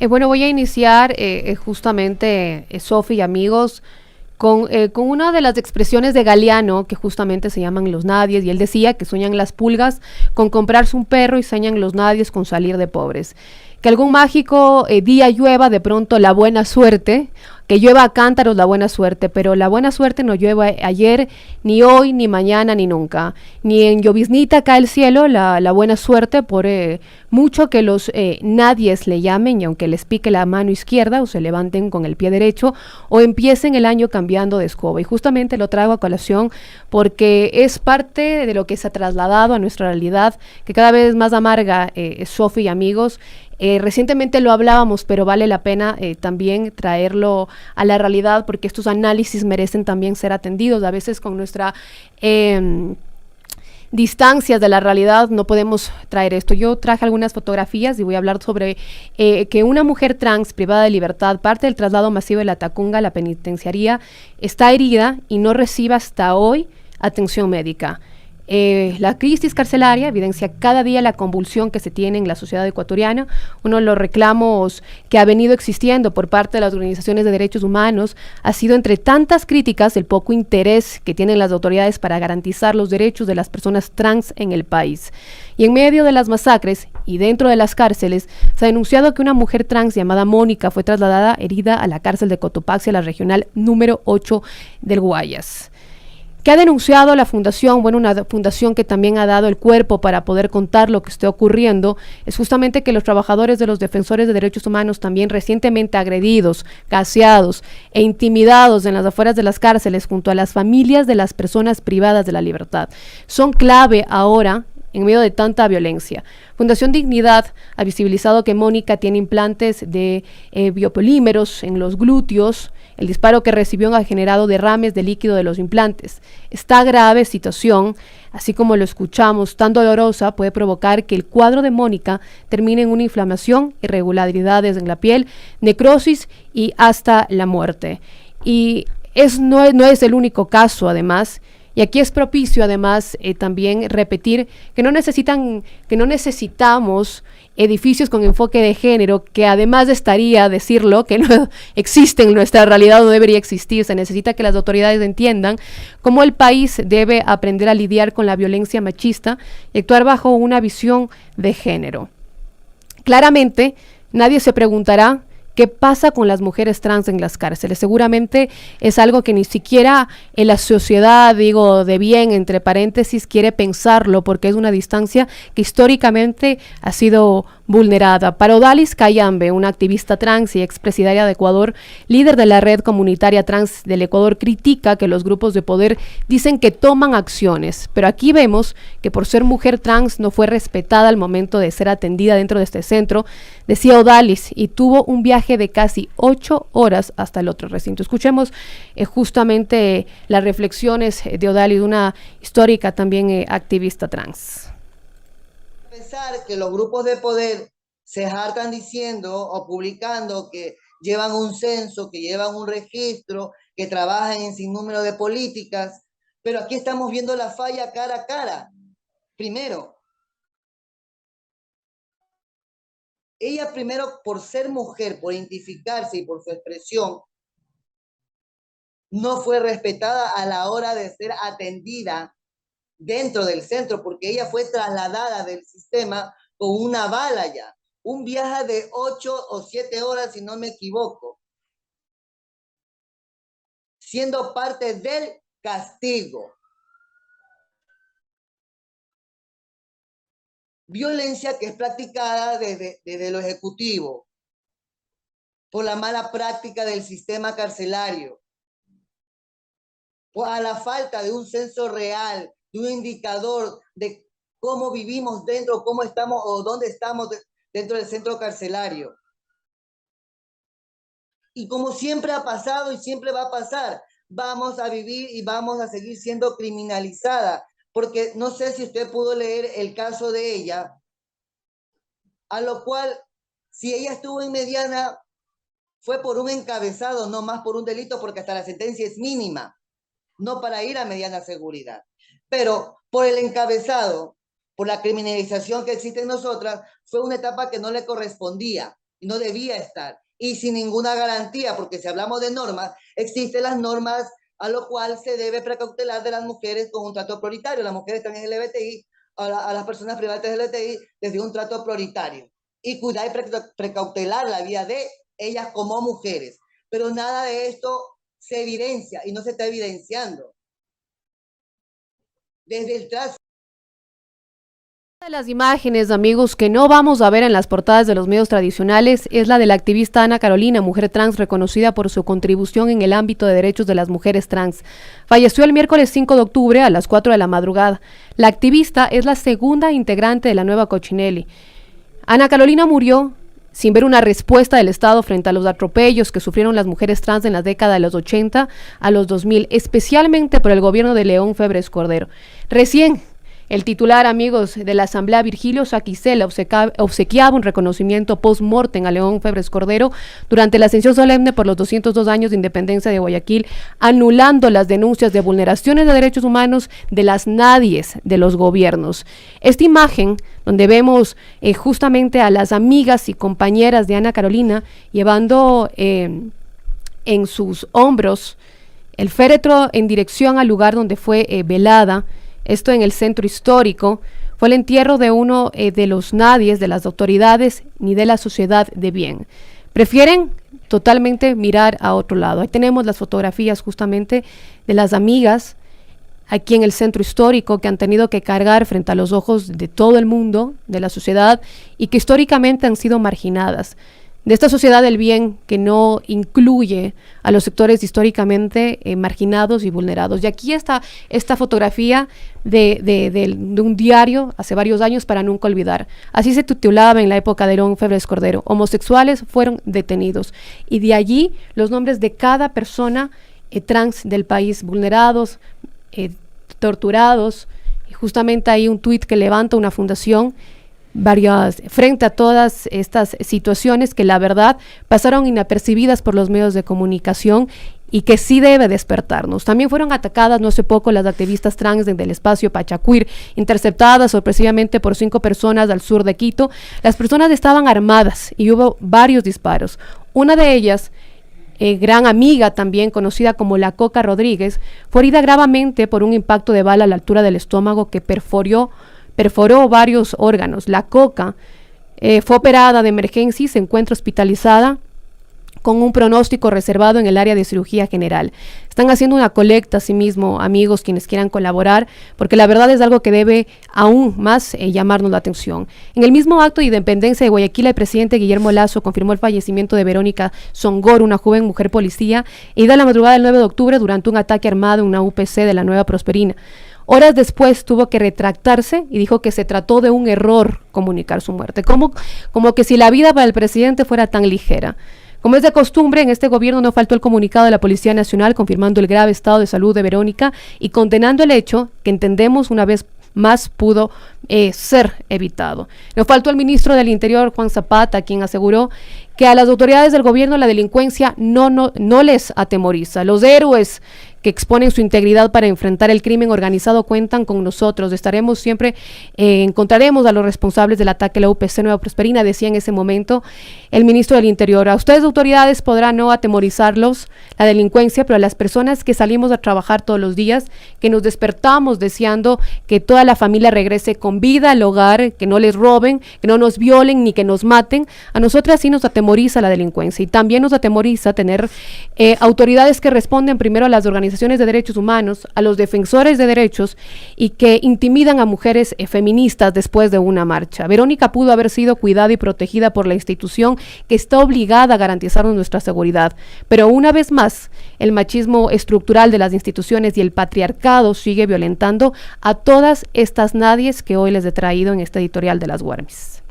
Bueno, voy a iniciar justamente, Sofi y amigos, con una de las expresiones de Galeano, que justamente se llaman los nadies, y él decía que sueñan las pulgas con comprarse un perro y sueñan los nadies con salir de pobres. Que algún mágico día llueva de pronto la buena suerte, que llueva a cántaros la buena suerte, pero la buena suerte no llueva ayer, ni hoy, ni mañana, ni nunca. Ni en lloviznita cae el cielo la buena suerte, por mucho que los nadies le llamen, y aunque les pique la mano izquierda o se levanten con el pie derecho, o empiecen el año cambiando de escoba. Y justamente lo traigo a colación porque es parte de lo que se ha trasladado a nuestra realidad, que cada vez es más amarga, Sofi y amigos. Recientemente lo hablábamos, pero vale la pena también traerlo a la realidad, porque estos análisis merecen también ser atendidos. A veces con nuestra distancias de la realidad no podemos traer esto. Yo traje algunas fotografías y voy a hablar sobre que una mujer trans privada de libertad, parte del traslado masivo de la Tacunga a la penitenciaría, está herida y no recibe hasta hoy atención médica. La crisis carcelaria evidencia cada día la convulsión que se tiene en la sociedad ecuatoriana. Uno de los reclamos que ha venido existiendo por parte de las organizaciones de derechos humanos ha sido, entre tantas críticas, el poco interés que tienen las autoridades para garantizar los derechos de las personas trans en el país. Y en medio de las masacres y dentro de las cárceles, se ha denunciado que una mujer trans llamada Mónica fue trasladada herida a la cárcel de Cotopaxi, a la regional número 8 del Guayas. ¿Qué ha denunciado la fundación? Bueno, una fundación que también ha dado el cuerpo para poder contar lo que esté ocurriendo, es justamente que los trabajadores de los defensores de derechos humanos, también recientemente agredidos, gaseados e intimidados en las afueras de las cárceles, junto a las familias de las personas privadas de la libertad, son clave ahora en medio de tanta violencia. Fundación Dignidad ha visibilizado que Mónica tiene implantes de biopolímeros en los glúteos. El disparo que recibió ha generado derrames de líquido de los implantes. Esta grave situación, así como lo escuchamos, tan dolorosa, puede provocar que el cuadro de Mónica termine en una inflamación, irregularidades en la piel, necrosis y hasta la muerte. Y no es el único caso, además. Y aquí es propicio, además, también repetir que no necesitamos edificios con enfoque de género, que además estaría decirlo, que no existe en nuestra realidad, no debería existir. Se necesita que las autoridades entiendan cómo el país debe aprender a lidiar con la violencia machista y actuar bajo una visión de género. Claramente, nadie se preguntará ¿qué pasa con las mujeres trans en las cárceles? Seguramente es algo que ni siquiera en la sociedad, digo, de bien, entre paréntesis, quiere pensarlo, porque es una distancia que históricamente ha sido vulnerada. Para Odalis Cayambe, una activista trans y expresidiaria de Ecuador, líder de la red comunitaria trans del Ecuador, critica que los grupos de poder dicen que toman acciones, pero aquí vemos que por ser mujer trans no fue respetada al momento de ser atendida dentro de este centro, decía Odalis, y tuvo un viaje de casi 8 horas hasta el otro recinto. Escuchemos justamente las reflexiones de Odalis, una histórica también activista trans. Pensar que los grupos de poder se hartan diciendo o publicando que llevan un censo, que llevan un registro, que trabajan en sinnúmero de políticas, pero aquí estamos viendo la falla cara a cara. Primero, ella primero, por ser mujer, por identificarse y por su expresión, no fue respetada a la hora de ser atendida dentro del centro, porque ella fue trasladada del sistema con una bala ya. Un viaje de 8 o 7 horas, si no me equivoco, siendo parte del castigo. Violencia que es practicada desde lo ejecutivo, por la mala práctica del sistema carcelario, por a la falta de un censo real, de un indicador de cómo vivimos dentro, cómo estamos o dónde estamos dentro del centro carcelario. Y como siempre ha pasado y siempre va a pasar, vamos a vivir y vamos a seguir siendo criminalizada, porque no sé si usted pudo leer el caso de ella, a lo cual, si ella estuvo en mediana, fue por un encabezado, no más por un delito, porque hasta la sentencia es mínima, no para ir a mediana seguridad. Pero por el encabezado, por la criminalización que existe en nosotras, fue una etapa que no le correspondía. y no debía estar. Y sin ninguna garantía, porque si hablamos de normas, existen las normas a lo cual se debe precautelar de las mujeres con un trato prioritario. Las mujeres también LGBTI, a las personas privadas LGBTI, les dio un trato prioritario. Y cuidar y precautelar la vida de ellas como mujeres. Pero nada de esto se evidencia y no se está evidenciando. Desde el trazo. Una de las imágenes, amigos, que no vamos a ver en las portadas de los medios tradicionales es la de la activista Ana Carolina, mujer trans reconocida por su contribución en el ámbito de derechos de las mujeres trans. Falleció el miércoles 5 de octubre a las 4 de la madrugada. La activista es la segunda integrante de la nueva Cochinelli. Ana Carolina murió sin ver una respuesta del Estado frente a los atropellos que sufrieron las mujeres trans en la década de los 80 a los 2000, especialmente por el gobierno de León Febres Cordero. Recién, el titular, amigos, de la Asamblea, Virgilio Saquicela, obsequiaba un reconocimiento post-mortem a León Febres Cordero durante la ascensión solemne por los 202 años de independencia de Guayaquil, anulando las denuncias de vulneraciones de derechos humanos de las nadies de los gobiernos. Esta imagen, donde vemos justamente a las amigas y compañeras de Ana Carolina llevando en sus hombros el féretro en dirección al lugar donde fue velada, esto en el centro histórico, fue el entierro de uno de los nadies, de las autoridades ni de la sociedad de bien. Prefieren totalmente mirar a otro lado. Ahí tenemos las fotografías justamente de las amigas aquí en el centro histórico que han tenido que cargar frente a los ojos de todo el mundo, de la sociedad, y que históricamente han sido marginadas. De esta sociedad del bien que no incluye a los sectores históricamente marginados y vulnerados. Y aquí está esta fotografía de un diario hace varios años para nunca olvidar. Así se titulaba en la época de León Febres Cordero. Homosexuales fueron detenidos. Y de allí los nombres de cada persona trans del país, vulnerados, torturados. Y justamente hay un tuit que levanta una fundación frente a todas estas situaciones que la verdad pasaron inapercibidas por los medios de comunicación y que sí debe despertarnos. También fueron atacadas no hace poco las activistas trans del espacio Pachacuir, interceptadas sorpresivamente por 5 personas al sur de Quito. Las personas estaban armadas y hubo varios disparos. Una de ellas, gran amiga también conocida como la Coca Rodríguez, fue herida gravemente por un impacto de bala a la altura del estómago que perforó varios órganos. La Coca fue operada de emergencia y se encuentra hospitalizada con un pronóstico reservado en el área de cirugía general. Están haciendo una colecta asimismo, amigos, quienes quieran colaborar, porque la verdad es algo que debe aún más llamarnos la atención. En el mismo acto de independencia de Guayaquil, el presidente Guillermo Lasso confirmó el fallecimiento de Verónica Songor, una joven mujer policía, herida la madrugada del 9 de octubre durante un ataque armado en una UPC de la Nueva Prosperina. Horas después tuvo que retractarse y dijo que se trató de un error comunicar su muerte, como que si la vida para el presidente fuera tan ligera. Como es de costumbre, en este gobierno no faltó el comunicado de la Policía Nacional confirmando el grave estado de salud de Verónica y condenando el hecho que entendemos una vez más pudo ser evitado. No faltó el ministro del Interior, Juan Zapata, quien aseguró que a las autoridades del gobierno la delincuencia no les atemoriza. Los héroes que exponen su integridad para enfrentar el crimen organizado cuentan con nosotros. Estaremos siempre, encontraremos a los responsables del ataque a la UPC Nueva Prosperina, decía en ese momento el ministro del Interior. A ustedes, autoridades, podrá no atemorizarlos la delincuencia, pero a las personas que salimos a trabajar todos los días, que nos despertamos deseando que toda la familia regrese con vida al hogar, que no les roben, que no nos violen ni que nos maten, a nosotras sí nos atemoriza la delincuencia y también nos atemoriza tener autoridades que responden primero a las organizaciones de derechos humanos, a los defensores de derechos y que intimidan a mujeres feministas después de una marcha. Verónica pudo haber sido cuidada y protegida por la institución que está obligada a garantizarnos nuestra seguridad, pero una vez más, el machismo estructural de las instituciones y el patriarcado sigue violentando a todas estas nadies que hoy les he traído en este editorial de las Guarmis.